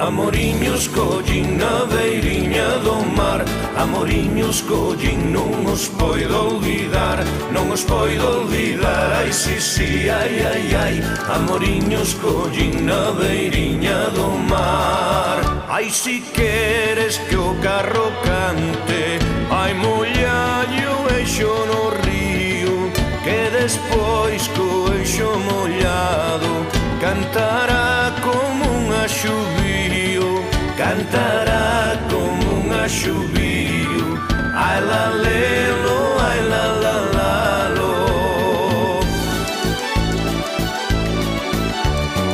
Amoriños collín na beiriña do mar, amoriños collín, non os poido olvidar, non os poido olvidar. Ai, si, si, ai, ai, ai, amoriños collín na beiriña do mar. Ai, si queres que o carro cante, ai, mollallo o eixo no río, que despois co eixo mollado cantará como un axubío, cantará como un axubío. Ai, la, lelo, ai, la, la,